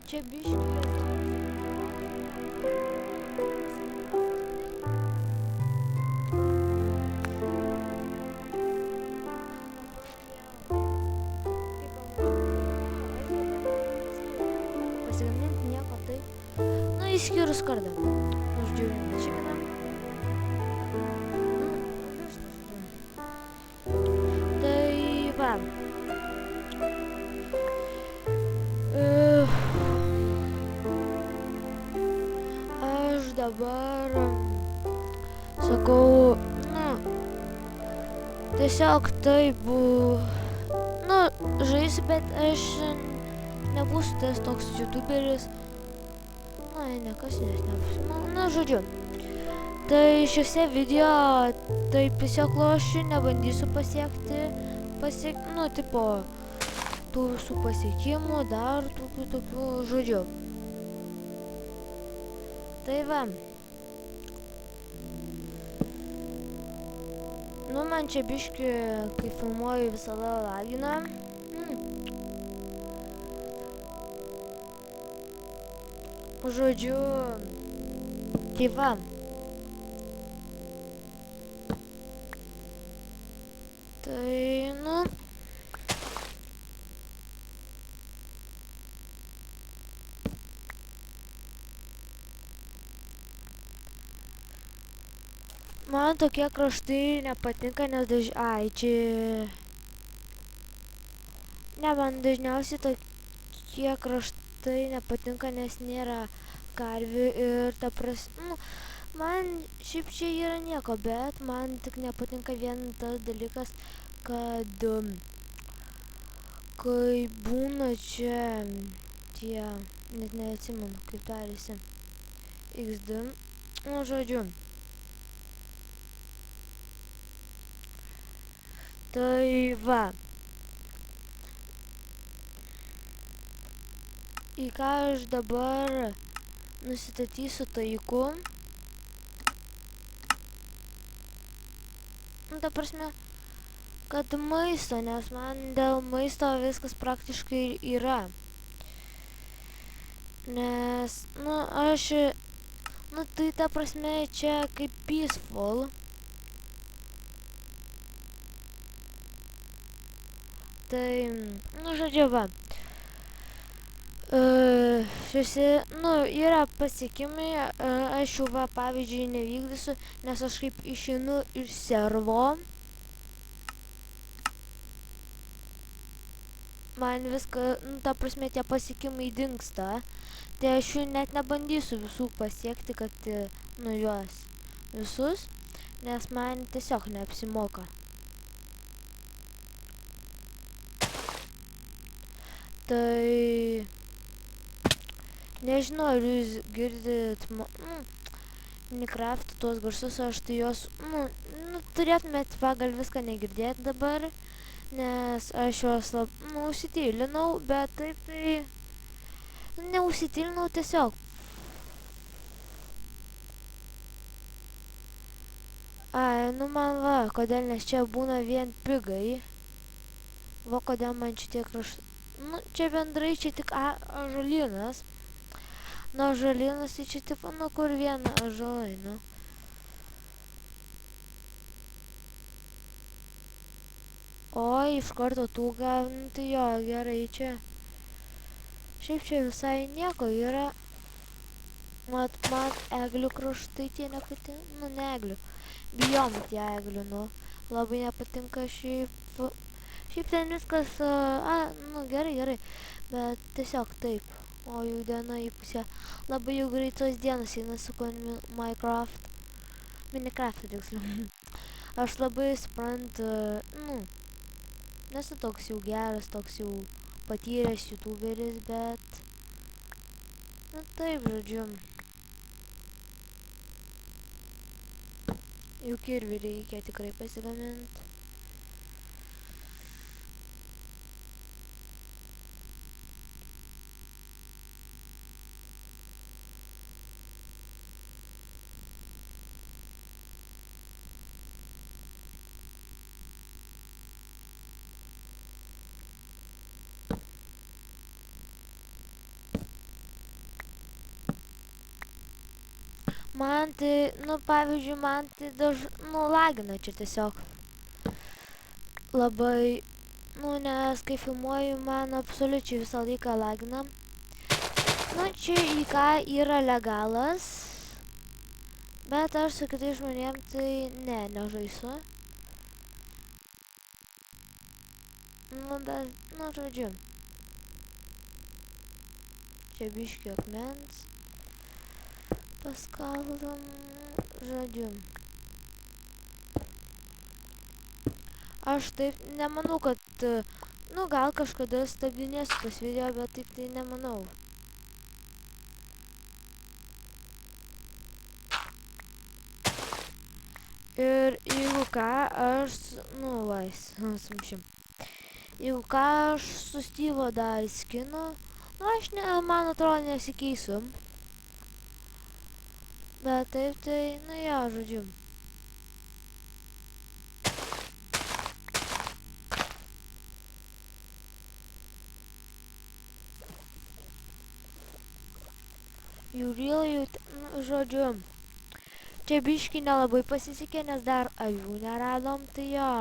čia biškį. Pasigaminti nieko taip. Nu, išskyrus kardą. Uždžiūrinti čikiną. Tai va. Aš dabar sakau, nu, tiesiog taip, nu, žaisiu, bet aš nebūsiu tas toks youtuberis. Na, nekas nebus. Na, žodžiu. Tai šiuose video taip tiesiog lošiu, nebandysiu pasiekti, nu, tipo, tų visų pasiekimų, dar tokių žodžių. Tai va. Nu, man čia biškį, kai filmuoju, visada lagina. Žodžiu, tai va. Tai, nu. Man tokie kraštai nepatinka, nes Ne, man dažniausiai tokie kraštai nepatinka, nes nėra karvių ir ta prasme, man šiaip čia yra nieko, bet man tik nepatinka vien tas dalykas, kad kai būna čia tie, net neatsimenu, kaip tarėsi, XD, nu, žodžiu. Tai va. Į ką aš dabar nusistatysiu taiku. Nu, ta prasme, kad maisto, nes man dėl maisto viskas praktiškai yra. Nes, nu, aš, nu, tai ta prasme čia kaip peaceful. Tai, nu, žodžiu, va. Šiuose, nu, yra pasiekimai, aš jau, va, pavyzdžiui, nevykdysiu, nes aš kaip išeinu iš servo. Man viską, nu, ta prasme, tie pasiekimai dingsta. Tai aš jų net nebandysiu visų pasiekti, kad, nu, juos visus, nes man tiesiog neapsimoka. Tai nežinau, ar jūs girdit Minecraft tuos garsus, aš tai juos, nu, turėtumėt pagal viską negirdėti dabar, nes aš juos užsiteilinau, bet taip tai neužsiteilinau tiesiog. Ai, nu man va, kodėl, nes čia būna vien pigai. Va, kodėl man šitie kraštai. Nu, čia bendrai, čia tik ąžuolynas. Nu, ąžuolynas, tai čia tipo, nu, kur viena ąžuolai, nu. Oi, iš karto tūga, nu, tai jo, gerai čia. Šiaip čia visai nieko yra. Man eglių kraštai tie nepatinka, nu, ne eglių. Bijom tie eglių, nu. Labai nepatinka šiaip. Šiaip ten viskas, nu, gerai, bet tiesiog taip. O jau diena į pusę. Labai jau greitos dienos eina su Minecraft, tiksliau. Aš labai suprantu, nu, nesu toks jau geras, toks jau patyręs youtuberis, bet, nu, taip, žodžiu. Juk ir reikia tikrai pasigaminti. Man tai, pavyzdžiui, man tai lagina čia tiesiog. Labai, nes kai filmuoju, man absoliučiai visą laiką lagina. Čia į ką yra legalas, bet aš su kitais žmonėm tai nežaisiu. Bet, žodžiu. Čia biškį akmens. Paskaldom, žodžiu. Aš taip nemanau, kad, gal kažkada stabdinėsiu tas video, bet taip tai nemanau. Ir jeigu ką, aš, sumšim. Jeigu ką, aš su Steve'o dar skinu, aš man atrodo nesikeisiu. Bet taip tai, jo, žodžiu. Žodžiu. Čia biškį nelabai pasisekė, nes dar avių neradom, tai jo.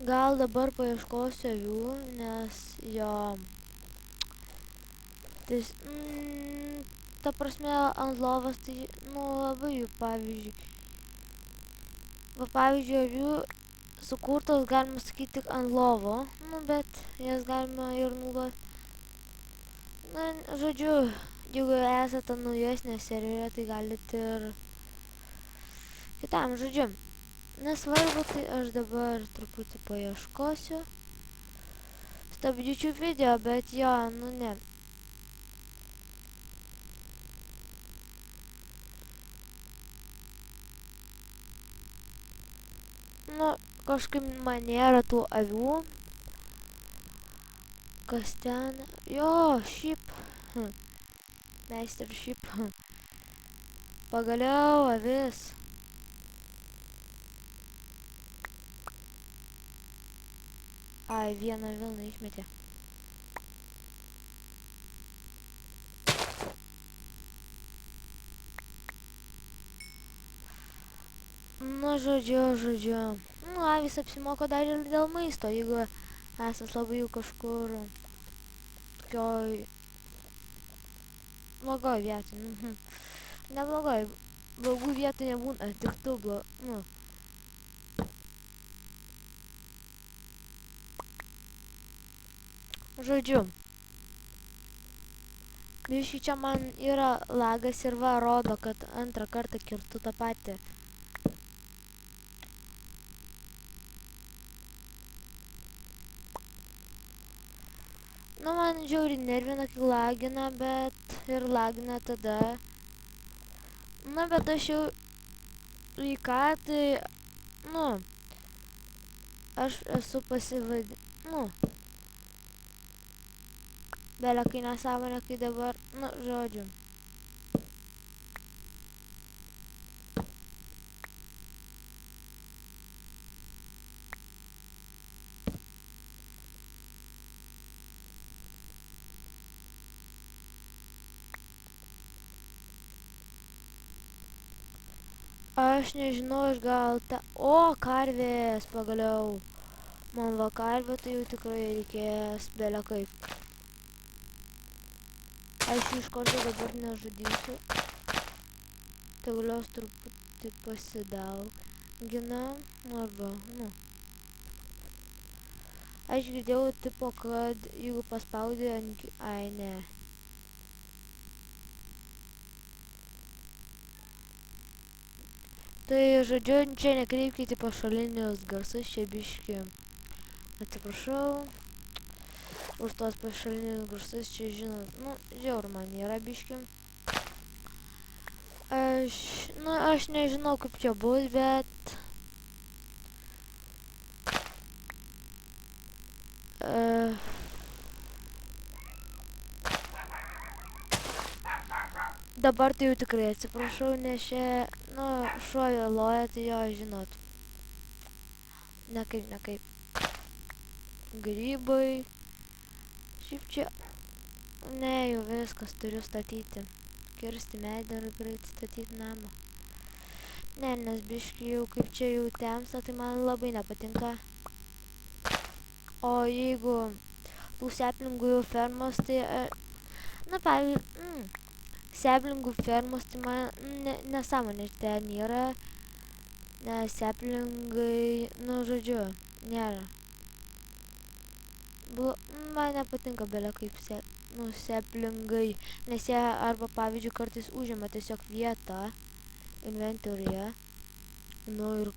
Gal dabar paieškosiu avių, nes jo. Tai, ta prasme, ant lovos, tai, labai jų, pavyzdžiui. Pavyzdžiui, avių sukurtos, galima sakyti, tik ant lovo, bet jas galima ir naudoti. Žodžiu, jeigu esate naujesnė serverė, tai galite ir kitam, žodžiu. Nesvarbu, tai aš dabar truputį paieškosiu. Stabdyčiau video, bet jo, ne. Kažkaip man nėra tų avių. Kas ten? Jo, šiaip. Meister šiaip. Pagaliau avis. Ai, vieną vilną išmetė. Žodžiu. Avis apsimoko dar ir dėl maisto, jeigu esat labai jau kažkur tokioj blogoj vietoj. Neblogoj, blogų vietų nebūna, tik tu Žodžiu. Biškai čia man yra lagas ir rodo, kad antrą kartą kirtu tą patį. Man žiauriai nervina, kai lagina, bet ir lagina tada. Bet aš jau į ką, tai, aš esu belė kai nesąmonė, kai dabar, žodžiu. Aš nežinau, aš gal karvės pagaliau. Man karvė, tai jau tikrai reikės belė kaip. Aš iš karto dabar nežudysiu. Tegalios truputį pasidaugina. Arba, Aš girdėjau tipo, kad jeigu paspaudė ant... Ai, ne. Tai, žodžiu, čia nekreipkite pašalinius garsus, čia biškį. Atsiprašau. Už tos pašalinius garsus, čia žinot, žiaur man yra biškį. Aš nežinau, kaip čia bus, bet... Dabar tai jau tikrai atsiprašau, nes čia, šuo vėluoja, tai jo, žinot. Nekaip. Grybai. Šiaip čia... Ne, jau viskas turiu statyti. kirsti medį ir greit statyti namą. Ne, nes biški jau kaip čia jau temsta, tai man labai nepatinka. O jeigu tų seplingų jau fermos, tai... Na, pavyzdžiui, seplingų fermos, tai man nesąmonė ten yra. Nes seplingai, nu, žodžiu, nėra. Man nepatinka belė kaip seplingai, nes jie arba, pavyzdžiui, kartais užima tiesiog vietą inventoriuje. Nu ir,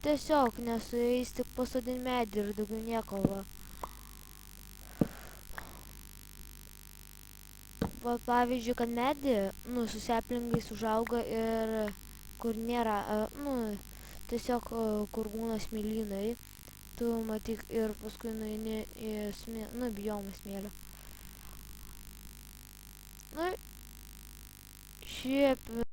tiesiog nesu jais tik pasodin medį ir daugiau nieko, va. Va, pavyzdžiui, kad medį, su seplingais užauga ir kur nėra, tiesiog kur būna smėlynai. Tu matyk ir paskui nueini į biomą smėlio. Nu, šiaip